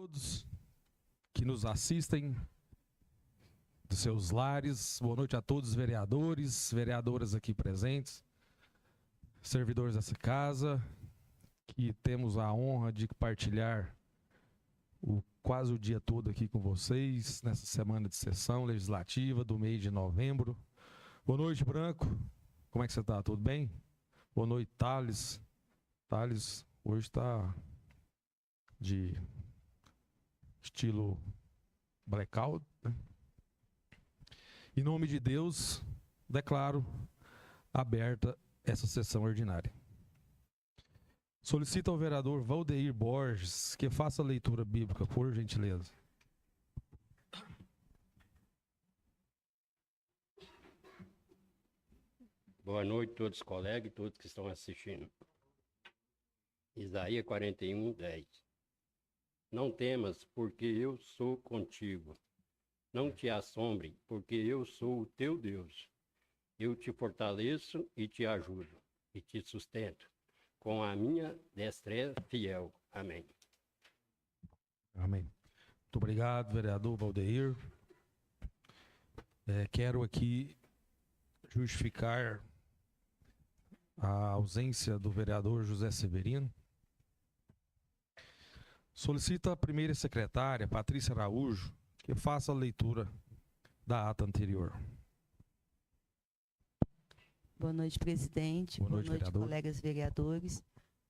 todos que nos assistem dos seus lares. Boa noite a todos os vereadores, vereadoras aqui presentes, servidores dessa casa, que temos a honra de partilhar quase o dia todo aqui com vocês, nessa semana de sessão legislativa do mês de novembro. Boa noite, Branco. Como é que você está? Tudo bem? Boa noite, Thales. Thales hoje está de estilo blackout, né? Em nome de Deus, declaro aberta essa sessão ordinária. Solicito ao vereador Valdeir Borges que faça a leitura bíblica, por gentileza. Boa noite a todos os colegas e todos que estão assistindo. Isaías 41, 10. Não temas, porque eu sou contigo. Não te assombre, porque eu sou o teu Deus. Eu te fortaleço e te ajudo, e te sustento com a minha destra fiel. Amém. Amém. Muito obrigado, vereador Valdeir. Quero aqui justificar a ausência do vereador José Severino. Solicito à primeira secretária, Patrícia Araújo, que faça a leitura da ata anterior. Boa noite, presidente. Boa noite, vereador. Colegas vereadores.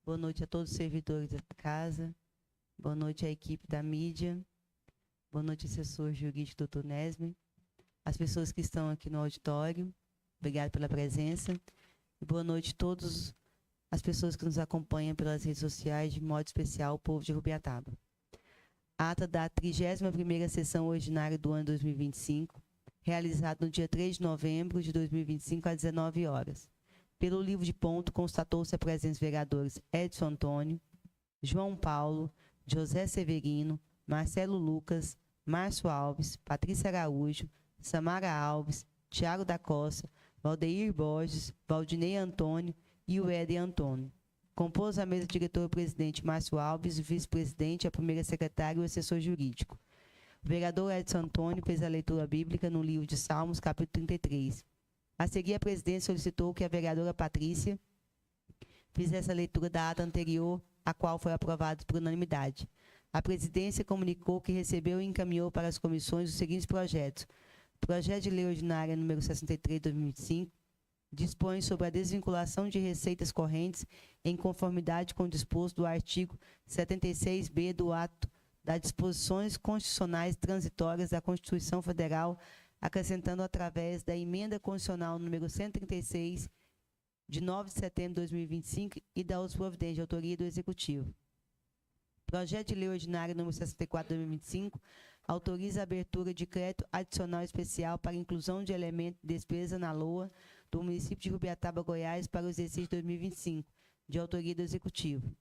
Boa noite a todos os servidores da casa. Boa noite à equipe da mídia. Boa noite, assessor jurídico, doutor Nesme. As pessoas que estão aqui no auditório, obrigado pela presença. E boa noite a todas as pessoas que nos acompanham pelas redes sociais, de modo especial o povo de Rubiataba. Ata da 31ª sessão ordinária do ano 2025, realizada no dia 3 de novembro de 2025, às 19 horas. Pelo livro de ponto, constatou-se a presença dos vereadores Edson Antônio, João Paulo, José Severino, Marcelo Lucas, Márcio Alves, Patrícia Araújo, Samara Alves, Tiago da Costa, Valdeir Borges, Valdinei Antônio e o Éder Antônio. Compôs a mesa diretor-presidente Márcio Alves, o vice-presidente, a primeira secretária e o assessor jurídico. O vereador Edson Antônio fez a leitura bíblica no livro de Salmos, capítulo 33. A seguir, a presidência solicitou que a vereadora Patrícia fizesse a leitura da ata anterior, a qual foi aprovada por unanimidade. A presidência comunicou que recebeu e encaminhou para as comissões os seguintes projetos. Projeto de Lei Ordinária número 63 de 2025, dispõe sobre a desvinculação de receitas correntes em conformidade com o disposto do artigo 76b do ato das disposições constitucionais transitórias da Constituição Federal, acrescentando através da emenda constitucional número 136, de 9 de setembro de 2025, e da outra providência de autoria do Executivo. Projeto de Lei Ordinária número 64 de 2025, autoriza a abertura de crédito adicional especial para inclusão de elemento de despesa na LOA do município de Rubiataba, Goiás, para o exercício 2025, de autoria do Executivo.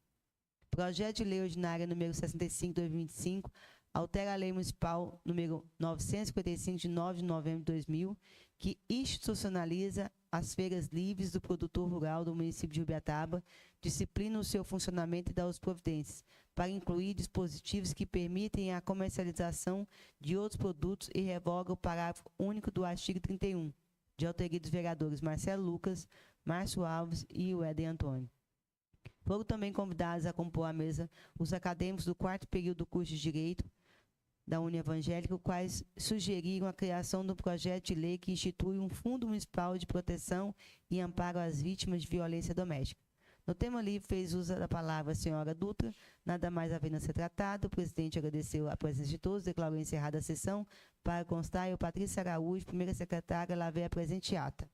Projeto de Lei Ordinária número 65 de 2025, altera a Lei Municipal número 955, de 9 de novembro de 2000, que institucionaliza as feiras livres do produtor rural do município de Rubiataba, disciplina o seu funcionamento e dá as providências, para incluir dispositivos que permitem a comercialização de outros produtos e revoga o parágrafo único do artigo 31, de autoria dos vereadores Marcelo Lucas, Márcio Alves e o Éder Antônio. Foram também convidados a compor a mesa os acadêmicos do 4º período do curso de Direito da União Evangélica, os quais sugeriram a criação de um projeto de lei que institui um Fundo Municipal de Proteção e Amparo às Vítimas de Violência Doméstica. No tema livre, fez uso da palavra a senhora Dutra, nada mais havendo a ser tratado. O presidente agradeceu a presença de todos, declarou encerrada a sessão. Para constar, eu, Patrícia Araújo, primeira secretária, lavei a presente ata.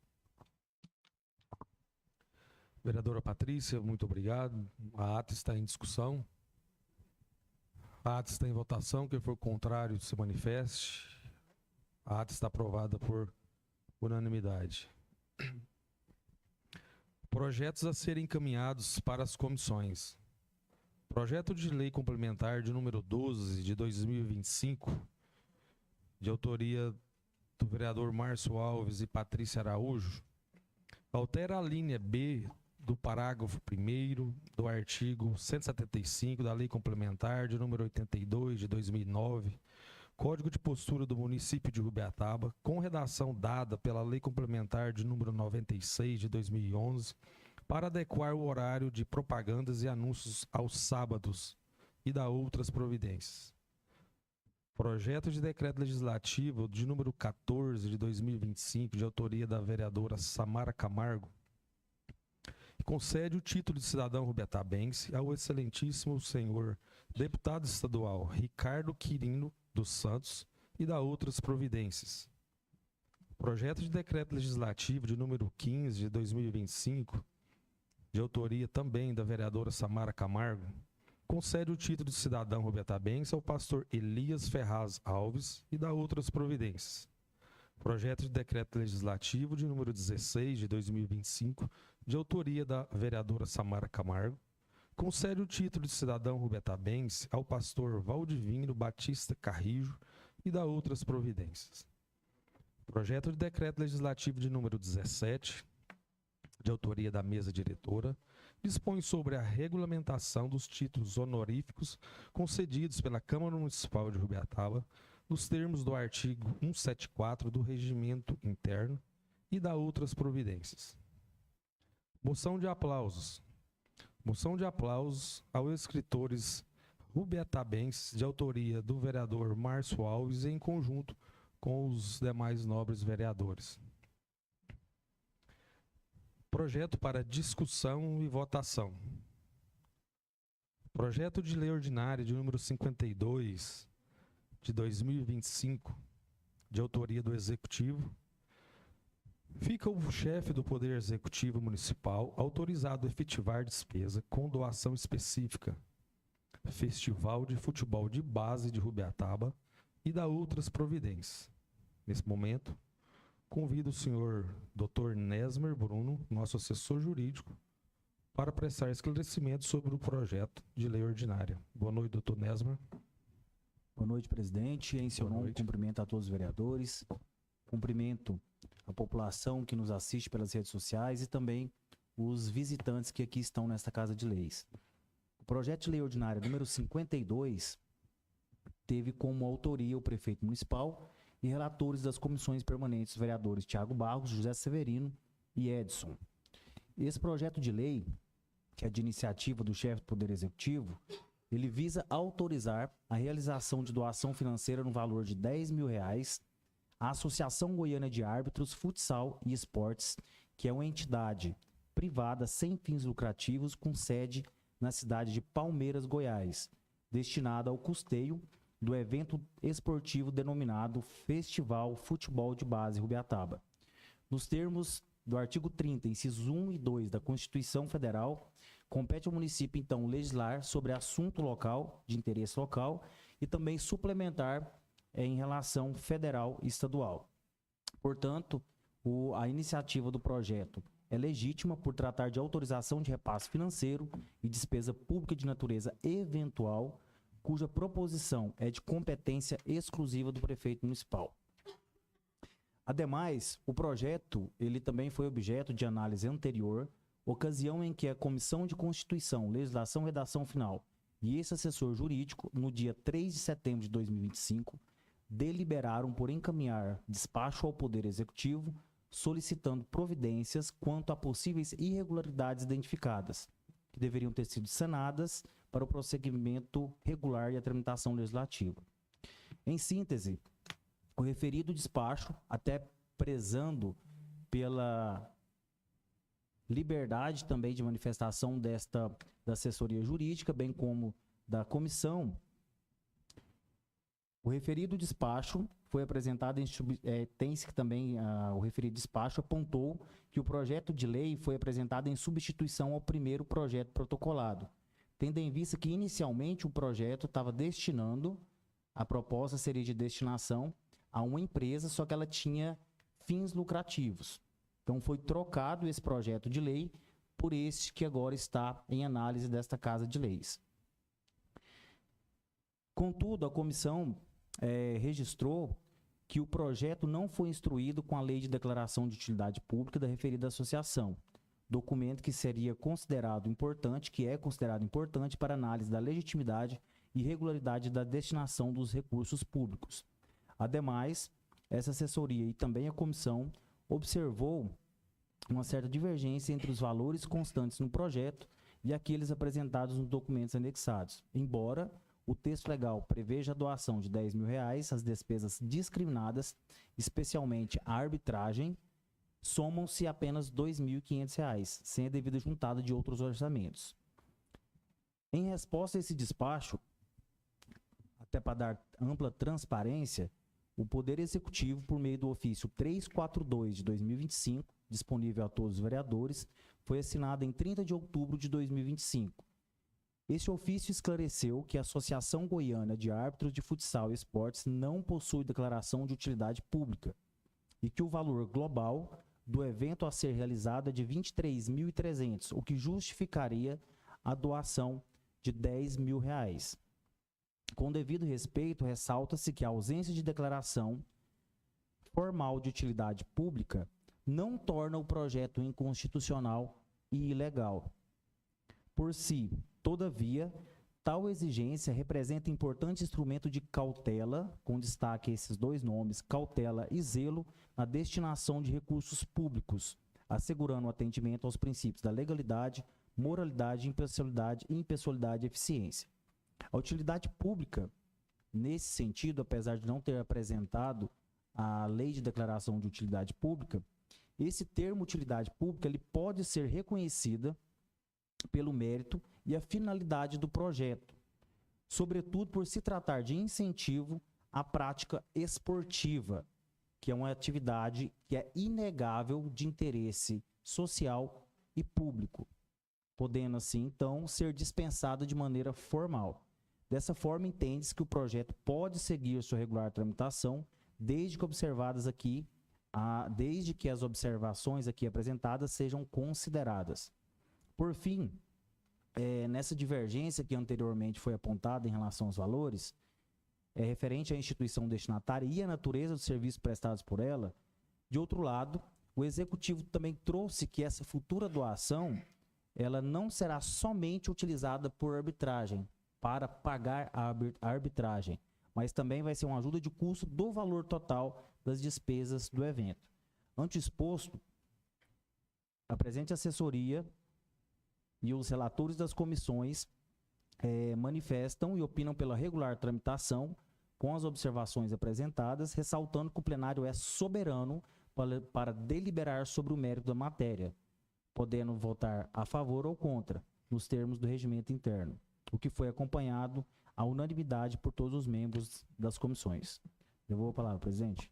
Vereadora Patrícia, muito obrigado. A ata está em discussão. A ata está em votação. Quem for contrário, se manifeste. A ata está aprovada por unanimidade. Projetos a serem encaminhados para as comissões. Projeto de Lei Complementar de número 12 de 2025, de autoria do vereador Márcio Alves e Patrícia Araújo, altera a linha B do parágrafo 1º do artigo 175 da Lei Complementar de número 82 de 2009, Código de Postura do Município de Rubiataba, com redação dada pela Lei Complementar de número 96 de 2011, para adequar o horário de propagandas e anúncios aos sábados e da outras providências. Projeto de Decreto Legislativo de número 14 de 2025, de autoria da vereadora Samara Camargo, concede o título de cidadão rubiatabense ao excelentíssimo senhor deputado estadual Ricardo Quirino dos Santos e da outras providências. Projeto de Decreto Legislativo de número 15 de 2025, de autoria também da vereadora Samara Camargo, concede o título de cidadão rubiatabense ao pastor Elias Ferraz Alves e da outras providências. Projeto de Decreto Legislativo de número 16 de 2025, de autoria da vereadora Samara Camargo, concede o título de cidadão rubiatabense ao pastor Valdivino Batista Carrijo e da outras providências. Projeto de Decreto Legislativo de número 17, de autoria da mesa diretora, dispõe sobre a regulamentação dos títulos honoríficos concedidos pela Câmara Municipal de Rubiataba, nos termos do artigo 174 do Regimento Interno e da outras providências. Moção de aplausos. Moção de aplausos aos escritores rubiatabenses de autoria do vereador Márcio Alves em conjunto com os demais nobres vereadores. Projeto para discussão e votação. Projeto de Lei Ordinária de número 52 de 2025, de autoria do Executivo. Fica o chefe do Poder Executivo Municipal autorizado a efetivar despesa com doação específica, Festival de Futebol de Base de Rubiataba e da outras providências. Nesse momento, convido o senhor Dr. Nesmer Bruno, nosso assessor jurídico, para prestar esclarecimento sobre o projeto de lei ordinária. Boa noite, doutor Nesmer. Boa noite, presidente. Em seu nome, cumprimento a todos os vereadores, cumprimento a população que nos assiste pelas redes sociais e também os visitantes que aqui estão nesta Casa de Leis. O projeto de lei ordinária número 52 teve como autoria o prefeito municipal e relatores das comissões permanentes, os vereadores Tiago Barros, José Severino e Edson. Esse projeto de lei, que é de iniciativa do chefe do Poder Executivo, ele visa autorizar a realização de doação financeira no valor de R$10.000 à Associação Goiana de Árbitros, Futsal e Esportes, que é uma entidade privada sem fins lucrativos com sede na cidade de Palmeiras, Goiás, destinada ao custeio do evento esportivo denominado Festival Futebol de Base Rubiataba. Nos termos do artigo 30, incisos 1 e 2 da Constituição Federal, compete ao município, então, legislar sobre assunto local, de interesse local, e também suplementar em relação federal e estadual. Portanto, a iniciativa do projeto é legítima por tratar de autorização de repasse financeiro e despesa pública de natureza eventual, cuja proposição é de competência exclusiva do prefeito municipal. Ademais, o projeto ele também foi objeto de análise anterior, ocasião em que a Comissão de Constituição, Legislação e Redação Final e esse assessor jurídico, no dia 3 de setembro de 2025, deliberaram por encaminhar despacho ao Poder Executivo, solicitando providências quanto a possíveis irregularidades identificadas, que deveriam ter sido sanadas para o prosseguimento regular e a tramitação legislativa. Em síntese, o referido despacho, até prezando pela liberdade também de manifestação da assessoria jurídica, bem como da comissão, o referido despacho foi apresentado tem-se que também o referido despacho apontou que o projeto de lei foi apresentado em substituição ao primeiro projeto protocolado, tendo em vista que inicialmente o projeto estava destinando, a proposta seria de destinação a uma empresa, só que ela tinha fins lucrativos. Então foi trocado esse projeto de lei por esse que agora está em análise desta Casa de Leis. Contudo, a comissão registrou que o projeto não foi instruído com a Lei de Declaração de Utilidade Pública da referida associação, documento que seria considerado importante, que é considerado importante para análise da legitimidade e regularidade da destinação dos recursos públicos. Ademais, essa assessoria e também a comissão observou uma certa divergência entre os valores constantes no projeto e aqueles apresentados nos documentos anexados, embora o texto legal preveja a doação de R$10 mil às despesas discriminadas, especialmente a arbitragem, somam-se apenas R$ 2.500, sem a devida juntada de outros orçamentos. Em resposta a esse despacho, até para dar ampla transparência, o Poder Executivo, por meio do ofício 342 de 2025, disponível a todos os vereadores, foi assinado em 30 de outubro de 2025. Esse ofício esclareceu que a Associação Goiana de Árbitros de Futsal e Esportes não possui declaração de utilidade pública e que o valor global do evento a ser realizado é de R$ 23.300, o que justificaria a doação de R$10 mil. Com devido respeito, ressalta-se que a ausência de declaração formal de utilidade pública não torna o projeto inconstitucional e ilegal. Por si, todavia, tal exigência representa importante instrumento de cautela, com destaque a esses dois nomes, cautela e zelo, na destinação de recursos públicos, assegurando o atendimento aos princípios da legalidade, moralidade, impessoalidade e eficiência. A utilidade pública, nesse sentido, apesar de não ter apresentado a lei de declaração de utilidade pública, esse termo utilidade pública ele pode ser reconhecida pelo mérito e a finalidade do projeto, sobretudo por se tratar de incentivo à prática esportiva, que é uma atividade que é inegável de interesse social e público, podendo assim, então, ser dispensada de maneira formal. Dessa forma, entende-se que o projeto pode seguir sua regular tramitação, desde que as observações aqui apresentadas sejam consideradas. Por fim, nessa divergência que anteriormente foi apontada em relação aos valores, referente à instituição destinatária e à natureza dos serviços prestados por ela, de outro lado, o Executivo também trouxe que essa futura doação ela não será somente utilizada por arbitragem, para pagar a arbitragem, mas também vai ser uma ajuda de custo do valor total das despesas do evento. Ante o exposto, a presente assessoria e os relatores das comissões manifestam e opinam pela regular tramitação com as observações apresentadas, ressaltando que o plenário é soberano para deliberar sobre o mérito da matéria, podendo votar a favor ou contra, nos termos do regimento interno, o que foi acompanhado à unanimidade por todos os membros das comissões. Devolvo a palavra, presidente.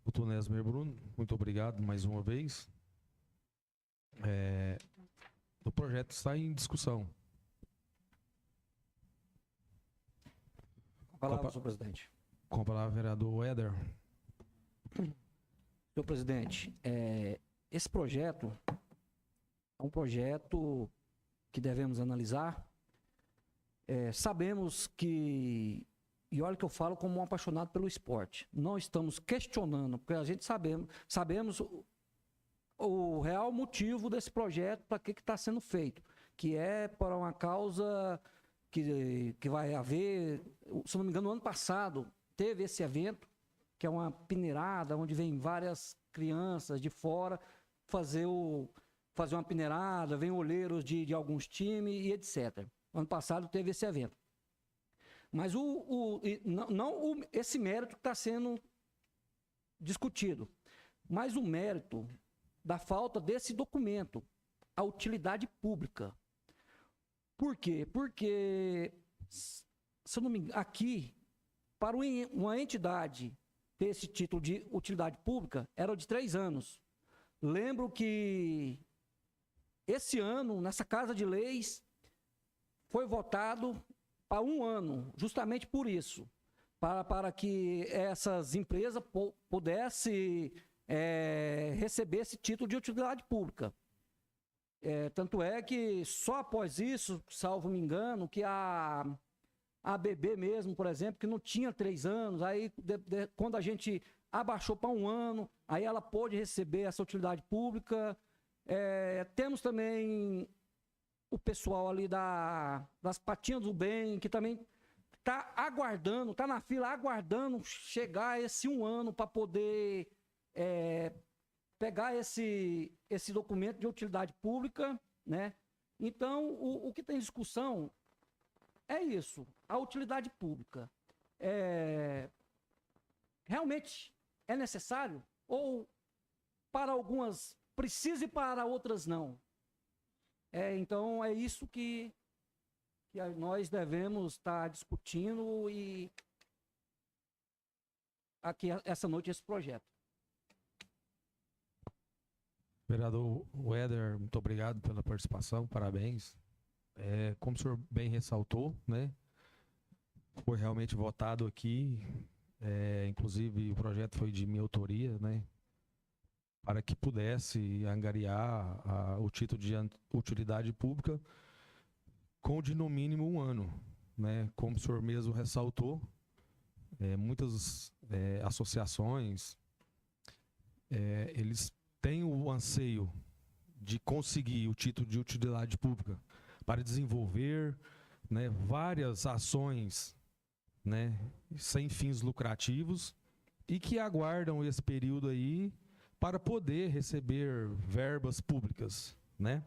Doutor Nesmer Bruno, muito obrigado mais uma vez. O projeto está em discussão. Com a palavra, senhor presidente. Com a palavra, vereador Éder. Senhor presidente, esse projeto é um projeto que devemos analisar. Sabemos que, e olha que eu falo como um apaixonado pelo esporte, não estamos questionando, porque a gente sabemos o real motivo desse projeto, para que está sendo feito, que é para uma causa que vai haver, se não me engano, no ano passado teve esse evento, que é uma peneirada, onde vem várias crianças de fora fazer uma peneirada, vem olheiros de alguns times e etc. Ano passado teve esse evento. Mas esse mérito está sendo discutido, mas o mérito da falta desse documento, a utilidade pública. Por quê? Porque, se eu não me engano, aqui, para uma entidade ter esse título de utilidade pública, era de 3 anos. Lembro que esse ano, nessa Casa de Leis, foi votado para 1 ano, justamente por isso, para que essas empresas pudessem receber esse título de utilidade pública. Tanto é que só após isso, salvo me engano, que a ABB mesmo, por exemplo, que não tinha 3 anos, aí quando a gente abaixou para 1 ano, aí ela pôde receber essa utilidade pública, Temos também o pessoal ali das Patinhas do Bem, que também está aguardando, está na fila aguardando chegar esse 1 ano para poder pegar esse documento de utilidade pública, né? Então, o que tem discussão é isso, a utilidade pública. Realmente é necessário? Ou para algumas precisa e para outras não? Então, é isso que nós devemos estar discutindo e aqui essa noite esse projeto. Vereador Weder, muito obrigado pela participação, parabéns. Como o senhor bem ressaltou, né, foi realmente votado aqui, inclusive o projeto foi de minha autoria, né, para que pudesse angariar o título de utilidade pública com de no mínimo 1 ano, né, como o senhor mesmo ressaltou, muitas associações, eles têm o anseio de conseguir o título de utilidade pública para desenvolver, né, várias ações, né, sem fins lucrativos e que aguardam esse período aí para poder receber verbas públicas, né?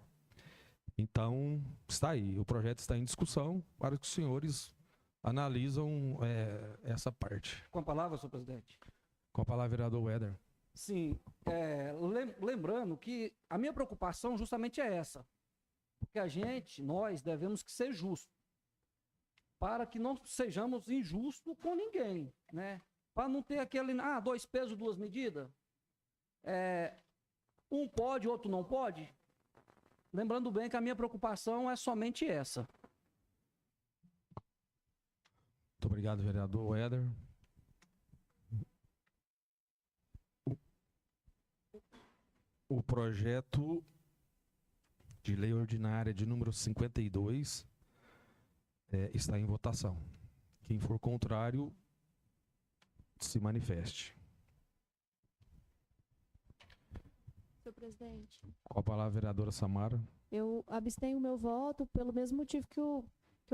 Então, está aí, o projeto está em discussão para que os senhores analisam essa parte. Com a palavra, senhor presidente. Com a palavra, vereador Weder. Sim, lembrando que a minha preocupação justamente é essa. Porque nós devemos que ser justos. Para que não sejamos injustos com ninguém, né? Para não ter aquele, 2 pesos, 2 medidas. Um pode, outro não pode. Lembrando bem que a minha preocupação é somente essa. Muito obrigado, vereador Weder. O projeto de lei ordinária de número 52 está em votação. Quem for contrário, se manifeste. Senhor presidente, Com a palavra, a vereadora Samara. eu abstenho o meu voto pelo mesmo motivo que o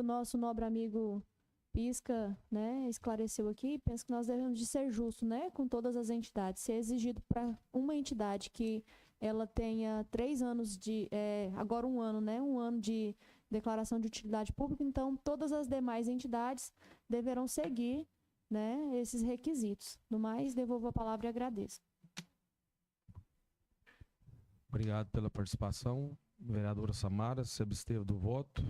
nosso nobre amigo Pisca, né, esclareceu aqui. Penso que nós devemos de ser justos, né, com todas as entidades. Se é exigido para uma entidade que ela tenha 3 anos agora 1 ano, né, 1 ano de declaração de utilidade pública, então todas as demais entidades deverão seguir, né, esses requisitos. No mais, devolvo a palavra e agradeço. Obrigado pela participação. Vereadora Samara, se absteve do voto.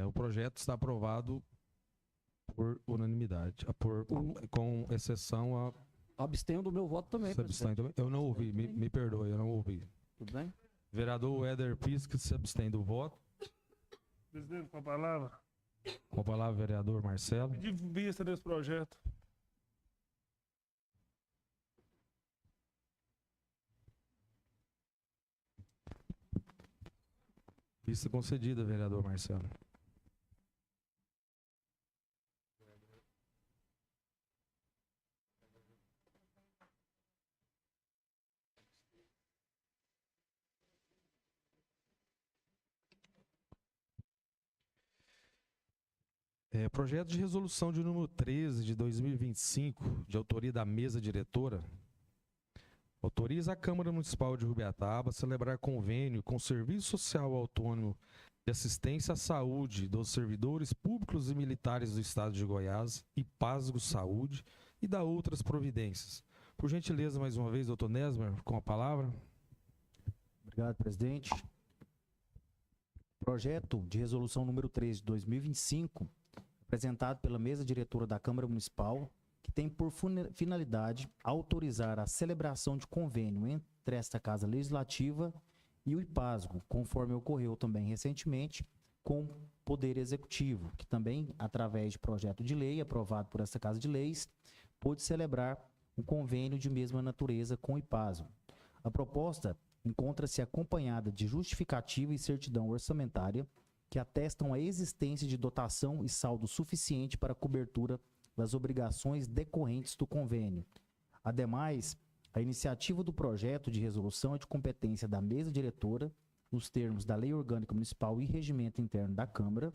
O projeto está aprovado por unanimidade, com exceção a... Abstenho do meu voto também, Se abstém também? Eu não ouvi, me perdoe, eu não ouvi. Tudo bem? Vereador Weder Pisca se abstém do voto. Presidente, com a palavra. Com a palavra, vereador Marcelo. De vista desse projeto. Vista concedida, vereador Marcelo. Projeto de resolução de número 13 de 2025, de autoria da mesa diretora, autoriza a Câmara Municipal de Rubiataba a celebrar convênio com o Serviço Social Autônomo de Assistência à Saúde dos Servidores Públicos e Militares do Estado de Goiás, IPASGO Saúde, e da outras providências. Por gentileza, mais uma vez, doutor Nesmer, com a palavra. Obrigado, presidente. Projeto de resolução número 13 de 2025, apresentado pela mesa diretora da Câmara Municipal, que tem por finalidade autorizar a celebração de convênio entre esta Casa Legislativa e o IPASGO, conforme ocorreu também recentemente com o Poder Executivo, que também, através de projeto de lei aprovado por esta Casa de Leis, pôde celebrar um convênio de mesma natureza com o IPASGO. A proposta encontra-se acompanhada de justificativa e certidão orçamentária que atestam a existência de dotação e saldo suficiente para a cobertura das obrigações decorrentes do convênio. Ademais, A iniciativa do projeto de resolução é de competência da mesa diretora, nos termos da Lei Orgânica Municipal e Regimento Interno da Câmara.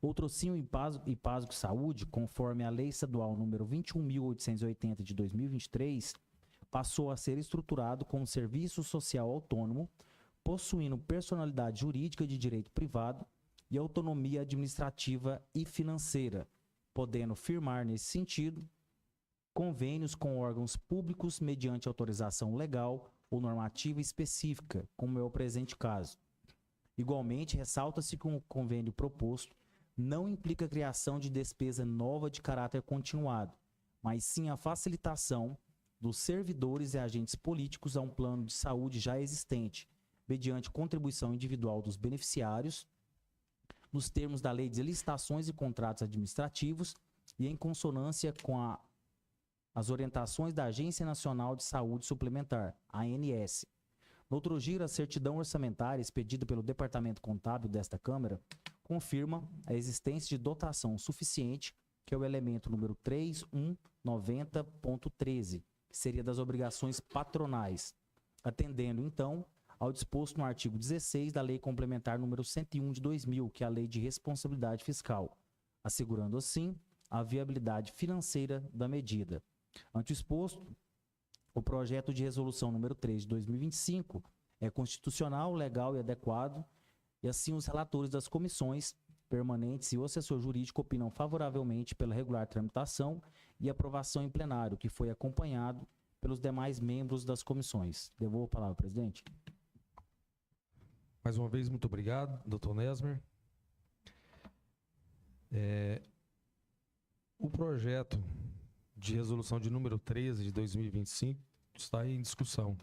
O Trocínio e Pasgo Saúde, conforme a Lei Estadual número 21.880 de 2023, passou a ser estruturado como serviço social autônomo, possuindo personalidade jurídica de direito privado e autonomia administrativa e financeira, podendo firmar nesse sentido convênios com órgãos públicos mediante autorização legal ou normativa específica, como é o presente caso. Igualmente, ressalta-se que o convênio proposto não implica a criação de despesa nova de caráter continuado, mas sim a facilitação dos servidores e agentes políticos a um plano de saúde já existente, mediante contribuição individual dos beneficiários, nos termos da Lei de Licitações e Contratos Administrativos e em consonância com as orientações da Agência Nacional de Saúde Suplementar, ANS. No outro giro, a certidão orçamentária expedida pelo Departamento Contábil desta Câmara confirma a existência de dotação suficiente, que é o elemento número 3190.13, que seria das obrigações patronais, atendendo, então, ao disposto no artigo 16 da Lei Complementar número 101 de 2000, que é a Lei de Responsabilidade Fiscal, assegurando, assim, a viabilidade financeira da medida. Ante o exposto, o projeto de resolução número 3 de 2025 é constitucional, legal e adequado, e assim os relatores das comissões permanentes e o assessor jurídico opinam favoravelmente pela regular tramitação e aprovação em plenário, que foi acompanhado pelos demais membros das comissões. Devolvo a palavra, presidente. Mais uma vez, muito obrigado, doutor Nesmer. O projeto de resolução de número 13 de 2025 está em discussão.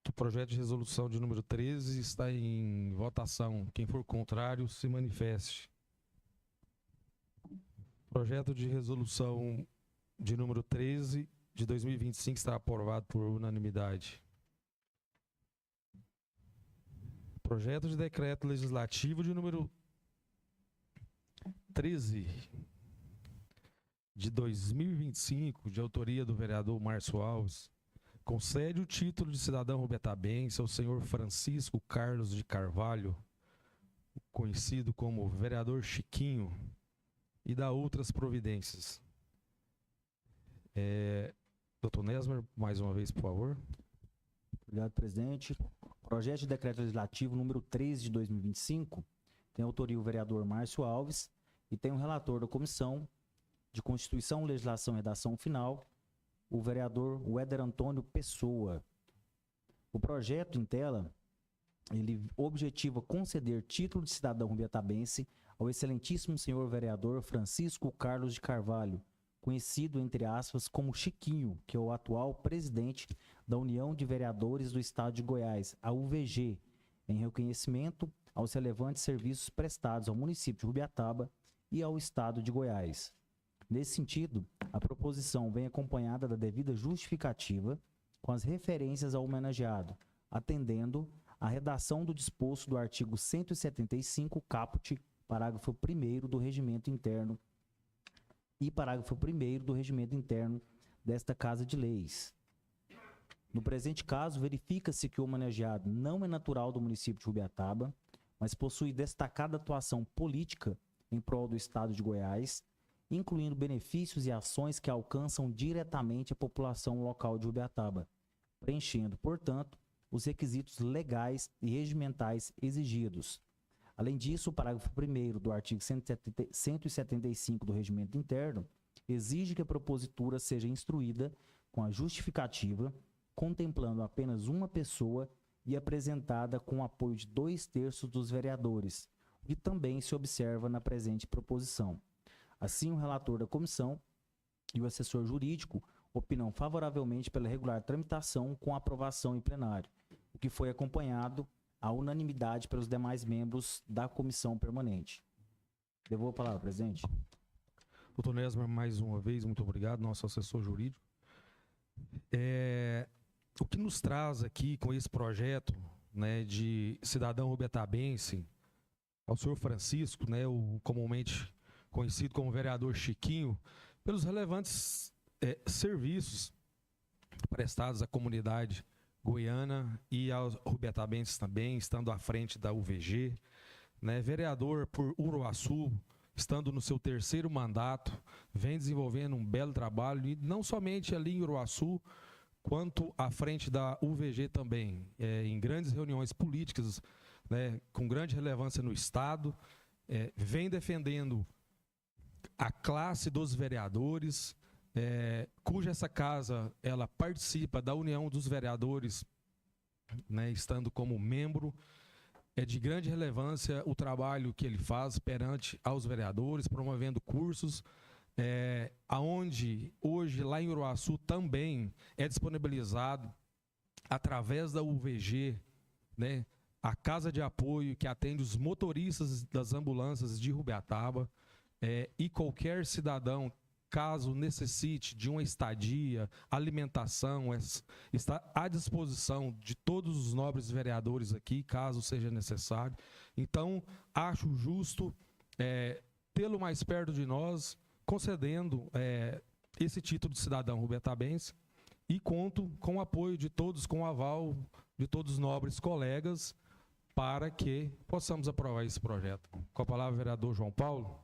O projeto de resolução de número 13 está em votação. Quem for contrário, se manifeste. Projeto de resolução de número 13 de 2025 está aprovado por unanimidade. Projeto de decreto legislativo de número 13 de 2025, de autoria do vereador Márcio Alves, concede o título de cidadão rubetabense ao senhor Francisco Carlos de Carvalho, conhecido como vereador Chiquinho, e dá outras providências. Doutor Nesmer, mais uma vez, por favor. Obrigado, presidente. Projeto de decreto legislativo número 13 de 2025 tem autoria o vereador Márcio Alves e tem o relator da Comissão de Constituição, Legislação e Redação Final, o vereador Weder Antônio Pessoa. O projeto em tela, ele objetiva conceder título de cidadão rubetabense ao excelentíssimo senhor vereador Francisco Carlos de Carvalho, conhecido, entre aspas, como Chiquinho, que é o atual presidente da União de Vereadores do Estado de Goiás, a UVG, em reconhecimento aos relevantes serviços prestados ao município de Rubiataba e ao Estado de Goiás. Nesse sentido, a proposição vem acompanhada da devida justificativa com as referências ao homenageado, atendendo à redação do disposto do artigo 175, caput, parágrafo 1º do Regimento Interno e parágrafo 1º do Regimento Interno desta Casa de Leis. No presente caso, verifica-se que o homenageado não é natural do município de Rubiataba, mas possui destacada atuação política em prol do Estado de Goiás, incluindo benefícios e ações que alcançam diretamente a população local de Rubiataba, preenchendo, portanto, os requisitos legais e regimentais exigidos. Além disso, o parágrafo 1º do artigo 175 do Regimento Interno exige que a propositura seja instruída com a justificativa, contemplando apenas uma pessoa e apresentada com o apoio de 2/3 dos vereadores, o que também se observa na presente proposição. Assim, o relator da comissão e o assessor jurídico opinam favoravelmente pela regular tramitação com aprovação em plenário, o que foi acompanhado à unanimidade pelos demais membros da comissão permanente. Devolvo a palavra, presidente. Doutor Nesmer, mais uma vez, muito obrigado, nosso assessor jurídico. O que nos traz aqui com esse projeto, né, de cidadão rubetabense, ao senhor Francisco, né, o comumente conhecido como vereador Chiquinho, pelos relevantes serviços prestados à comunidade goiana e aos rubetabenses também, estando à frente da UVG, né? Vereador por Uruaçu, estando no seu 3º mandato, vem desenvolvendo um belo trabalho, e não somente ali em Uruaçu, quanto à frente da UVG também, em grandes reuniões políticas, né, com grande relevância no Estado, vem defendendo a classe dos vereadores, cuja essa casa ela participa da União dos Vereadores, né, estando como membro. É de grande relevância o trabalho que ele faz perante aos vereadores, promovendo cursos, aonde hoje lá em Uruaçu também é disponibilizado através da UVG, né, a casa de apoio que atende os motoristas das ambulâncias de Rubiataba, e qualquer cidadão, caso necessite de uma estadia, alimentação, está à disposição de todos os nobres vereadores aqui, caso seja necessário. Então, acho justo tê-lo mais perto de nós, concedendo esse título de cidadão rubetabense, e conto com o apoio de todos, com o aval de todos os nobres colegas, para que possamos aprovar esse projeto. Com a palavra, o vereador João Paulo.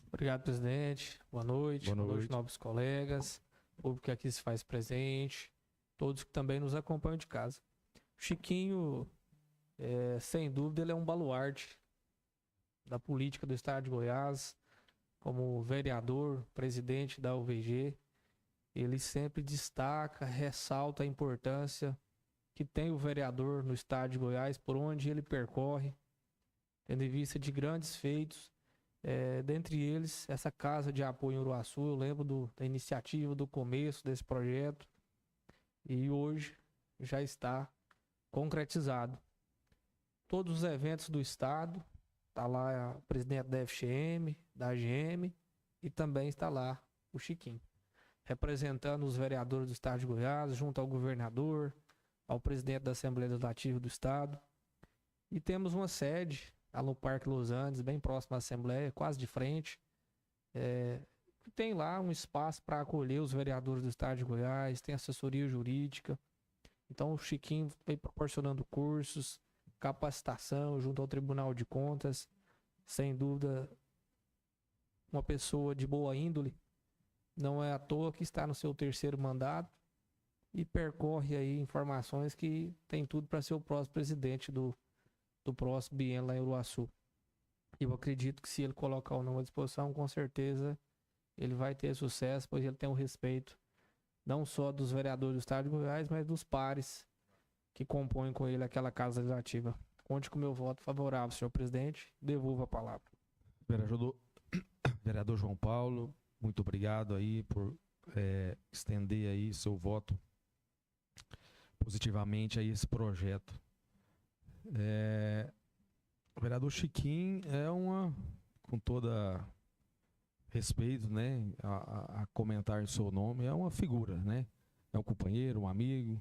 Obrigado, presidente. Boa noite. Boa noite, nobres colegas, público que aqui se faz presente, todos que também nos acompanham de casa. O Chiquinho, sem dúvida, ele é um baluarte da política do Estado de Goiás, como vereador, presidente da UVG. Ele sempre destaca, ressalta a importância que tem o vereador no Estado de Goiás, por onde ele percorre, tendo em vista de grandes feitos. Dentre eles, essa casa de apoio em Uruaçu, eu lembro da iniciativa, do começo desse projeto, e hoje já está concretizado. Todos os eventos do Estado, está lá o presidente da FGM, da AGM, e também está lá o Chiquinho, representando os vereadores do Estado de Goiás, junto ao governador, ao presidente da Assembleia Legislativa do Estado. E temos uma sede lá no Parque Los Andes, bem próximo à Assembleia, quase de frente. Tem lá um espaço para acolher os vereadores do Estado de Goiás, tem assessoria jurídica. Então o Chiquinho vem proporcionando cursos, capacitação junto ao Tribunal de Contas. Sem dúvida, uma pessoa de boa índole. Não é à toa que está no seu 3º mandato e percorre aí informações que tem tudo para ser o próximo presidente do próximo biênio lá em Uruaçu. Eu acredito que se ele colocar o nome à disposição, com certeza ele vai ter sucesso, pois ele tem o respeito não só dos vereadores do Estado de Goiás, mas dos pares que compõem com ele aquela casa legislativa. Conte com o meu voto favorável, senhor presidente. Devolvo a palavra. Vereador João Paulo, muito obrigado aí por estender aí seu voto positivamente a esse projeto. O vereador Chiquinho com toda respeito, né, a comentar em seu nome, é uma figura, né? É um companheiro, um amigo,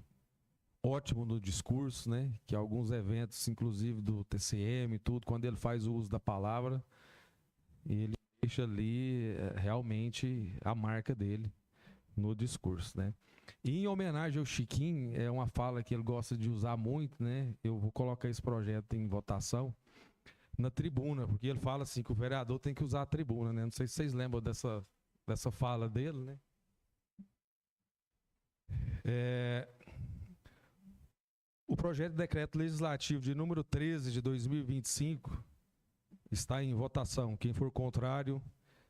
ótimo no discurso, né? Que alguns eventos, inclusive do TCM e tudo, quando ele faz o uso da palavra, ele deixa ali realmente a marca dele no discurso, né? E em homenagem ao Chiquinho, é uma fala que ele gosta de usar muito, né? Eu vou colocar esse projeto em votação na tribuna, porque ele fala assim que o vereador tem que usar a tribuna, né? Não sei se vocês lembram dessa fala dele, né? O projeto de decreto legislativo de número 13 de 2025 está em votação. Quem for contrário,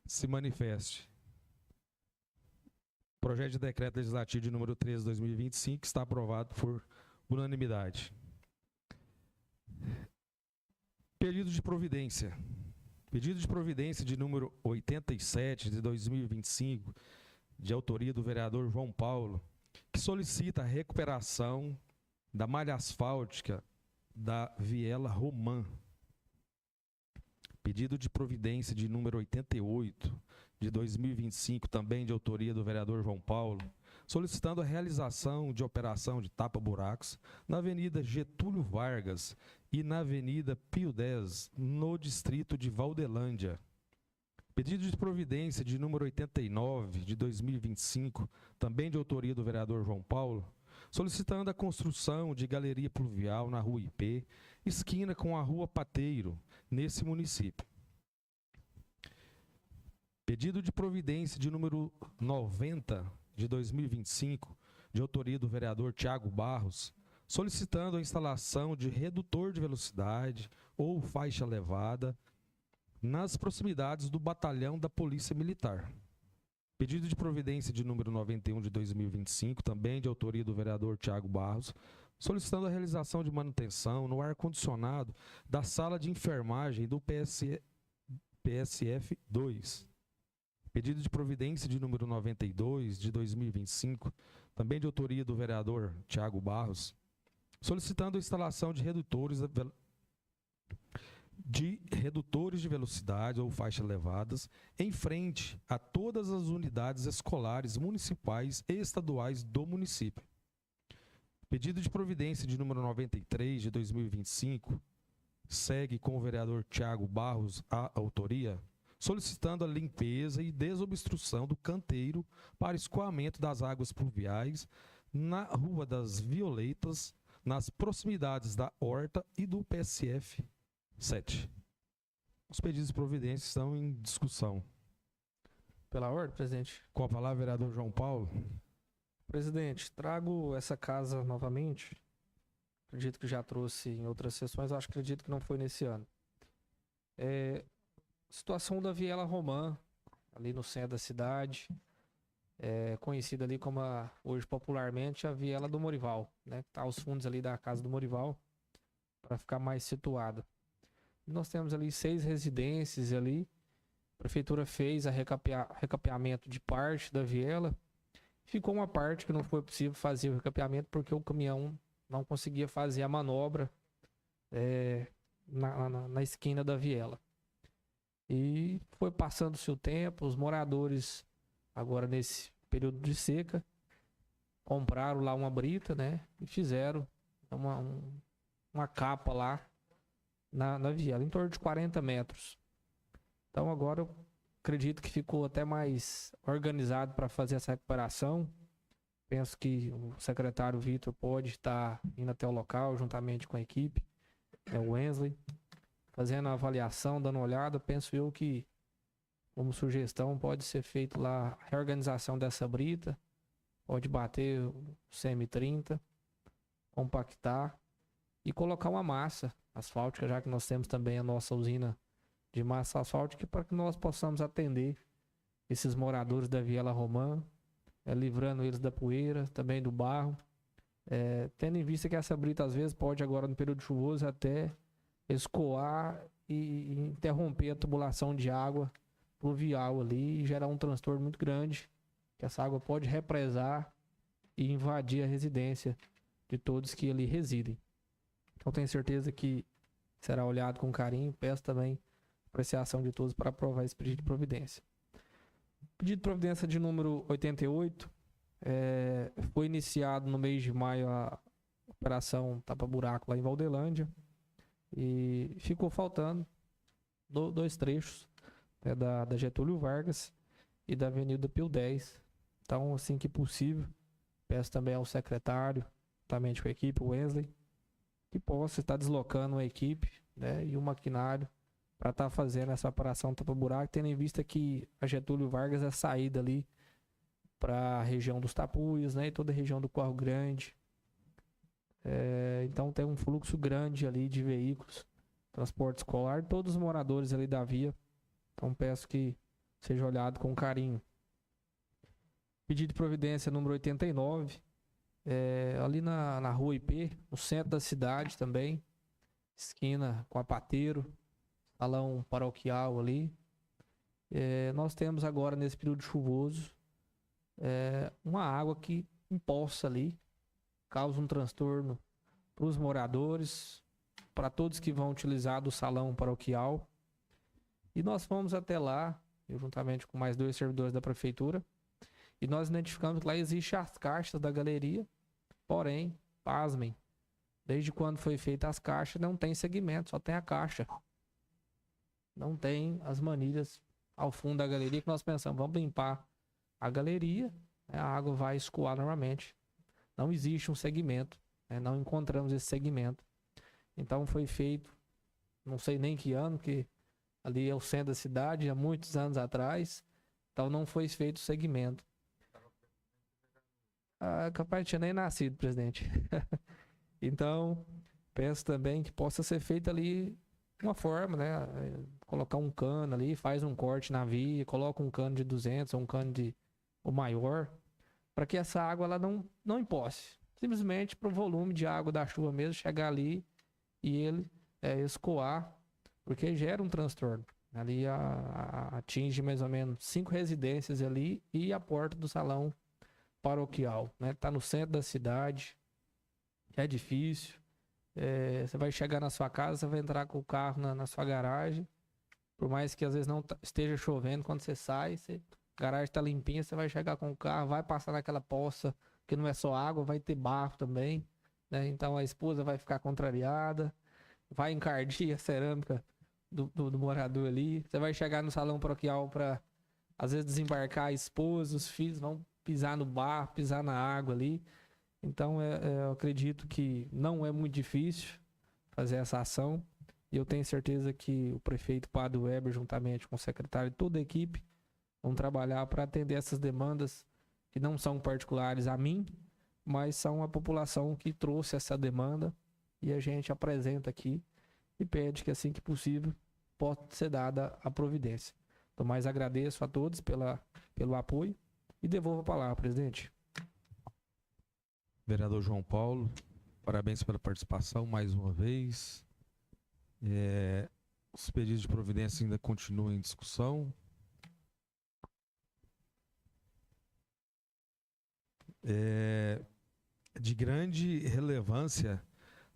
se manifeste. O projeto de decreto legislativo de número 13 de 2025 está aprovado por unanimidade. Pedido de providência. Pedido de providência de número 87 de 2025, de autoria do vereador João Paulo, que solicita a recuperação da malha asfáltica da Viela Romã. Pedido de providência de número 88 de 2025, também de autoria do vereador João Paulo, solicitando a realização de operação de tapa-buracos na Avenida Getúlio Vargas e na Avenida Pio X, no distrito de Valdelândia. Pedido de providência de número 89, de 2025, também de autoria do vereador João Paulo, solicitando a construção de galeria pluvial na Rua IP, esquina com a Rua Pateiro, nesse município. Pedido de providência de número 90, de 2025, de autoria do vereador Tiago Barros, solicitando a instalação de redutor de velocidade ou faixa elevada nas proximidades do batalhão da Polícia Militar. Pedido de providência de número 91 de 2025, também de autoria do vereador Tiago Barros, solicitando a realização de manutenção no ar-condicionado da sala de enfermagem do PSF 2. Pedido de providência de número 92 de 2025, também de autoria do vereador Tiago Barros, solicitando a instalação de redutores de velocidade ou faixas elevadas em frente a todas as unidades escolares municipais e estaduais do município. Pedido de providência de número 93 de 2025 segue com o vereador Tiago Barros a autoria, solicitando a limpeza e desobstrução do canteiro para escoamento das águas pluviais na Rua das Violetas, nas proximidades da Horta e do PSF 7. Os pedidos de providência estão em discussão. Pela ordem, presidente. Com a palavra, vereador João Paulo. Presidente, trago essa casa novamente. Acredito que já trouxe em outras sessões, acredito que não foi nesse ano. Situação da Viela Romã, ali no centro da cidade, conhecida ali como hoje popularmente a Viela do Morival, né? Que está aos fundos ali da casa do Morival, para ficar mais situada. Nós temos ali 6 residências ali. A prefeitura fez recapeamento de parte da viela. Ficou uma parte que não foi possível fazer o recapeamento porque o caminhão não conseguia fazer a manobra na esquina da viela. E foi passando-se o tempo, os moradores, agora nesse período de seca, compraram lá uma brita, né? E fizeram uma capa lá na viela, em torno de 40 metros. Então agora eu acredito que ficou até mais organizado para fazer essa recuperação. Penso que o secretário Vitor pode estar indo até o local, juntamente com a equipe, o Wesley, fazendo a avaliação, dando uma olhada. Penso eu que, como sugestão, pode ser feito lá a reorganização dessa brita, pode bater o CM30, compactar e colocar uma massa asfáltica, já que nós temos também a nossa usina de massa asfáltica, para que nós possamos atender esses moradores da Viela Romã, livrando eles da poeira, também do barro, tendo em vista que essa brita às vezes pode agora no período chuvoso até escoar e interromper a tubulação de água pluvial ali e gerar um transtorno muito grande, que essa água pode represar e invadir a residência de todos que ali residem. Então tenho certeza que será olhado com carinho. Peço também apreciação de todos para aprovar esse pedido de providência. Pedido de providência de número 88, foi iniciado no mês de maio a operação tapa-buraco lá em Valdelândia e ficou faltando 2 trechos, da Getúlio Vargas e da Avenida Pio 10. Então, assim que possível, peço também ao secretário, juntamente com a equipe, o Wesley, que possa estar deslocando a equipe, né, e o maquinário para estar fazendo essa operação tapa-buraco, tendo em vista que a Getúlio Vargas é a saída ali para a região dos Tapuias, né, e toda a região do Corro Grande. Então tem um fluxo grande ali de veículos, transporte escolar, todos os moradores ali da via. Então peço que seja olhado com carinho. Pedido de providência número 89, ali na Rua IP, no centro da cidade também, esquina com a Pateiro, salão paroquial ali. Nós temos agora, nesse período chuvoso, uma água que empoça ali, causa um transtorno para os moradores, para todos que vão utilizar do salão paroquial. E nós fomos até lá, eu juntamente com mais 2 servidores da prefeitura, e nós identificamos que lá existem as caixas da galeria, porém, pasmem, desde quando foi feita as caixas não tem segmento, só tem a caixa. Não tem as manilhas ao fundo da galeria, que nós pensamos, vamos limpar a galeria, né, a água vai escoar normalmente. Não existe um segmento, né, não encontramos esse segmento. Então foi feito, não sei nem que ano, que ali é o centro da cidade, há muitos anos atrás, então não foi feito o segmento. Capaz de tinha nem nascido, presidente. Então, penso também que possa ser feita ali uma forma, né? Colocar um cano ali, faz um corte na via, coloca um cano de 200 ou um cano o maior, para que essa água ela não emposse. Simplesmente para o volume de água da chuva mesmo chegar ali e ele escoar, porque gera um transtorno. Ali atinge mais ou menos 5 residências ali e a porta do salão paroquial, né? Tá no centro da cidade, é difícil. Você vai chegar na sua casa, você vai entrar com o carro na sua garagem, por mais que às vezes não esteja chovendo, quando você sai, a garagem está limpinha, você vai chegar com o carro, vai passar naquela poça, que não é só água, vai ter barro também, né? Então a esposa vai ficar contrariada, vai encardir a cerâmica do morador ali, você vai chegar no salão paroquial para às vezes desembarcar a esposa, os filhos vão pisar no barro, pisar na água ali. Então, eu acredito que não é muito difícil fazer essa ação. E eu tenho certeza que o prefeito Padre Weber, juntamente com o secretário e toda a equipe, vão trabalhar para atender essas demandas que não são particulares a mim, mas são a população que trouxe essa demanda. E a gente apresenta aqui e pede que, assim que possível, possa ser dada a providência. Então, mais agradeço a todos pelo apoio. E devolvo a palavra, presidente. Vereador João Paulo, parabéns pela participação mais uma vez. Os pedidos de providência ainda continuam em discussão. De grande relevância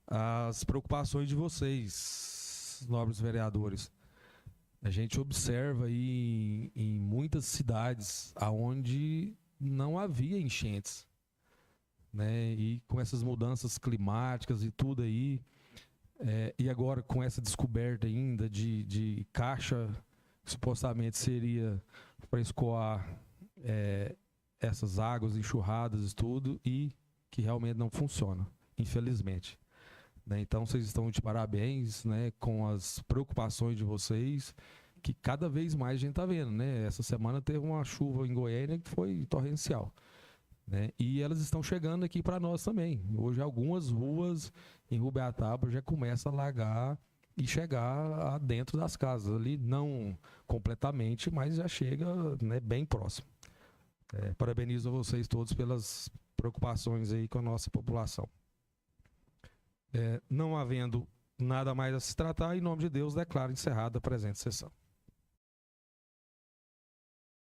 as preocupações de vocês, nobres vereadores. A gente observa aí em muitas cidades onde não havia enchentes, né? E com essas mudanças climáticas e tudo aí, e agora com essa descoberta ainda de caixa, que supostamente seria para escoar essas águas enxurradas e tudo, e que realmente não funciona, infelizmente. Então, vocês estão de parabéns, né, com as preocupações de vocês, que cada vez mais a gente está vendo, né? Essa semana teve uma chuva em Goiânia que foi torrencial, né? E elas estão chegando aqui para nós também. Hoje, algumas ruas em Rubiataba já começam a alagar e chegar dentro das casas. Ali, não completamente, mas já chega, né, bem próximo. Parabenizo a vocês todos pelas preocupações aí com a nossa população. Não havendo nada mais a se tratar, em nome de Deus, declaro encerrada a presente sessão.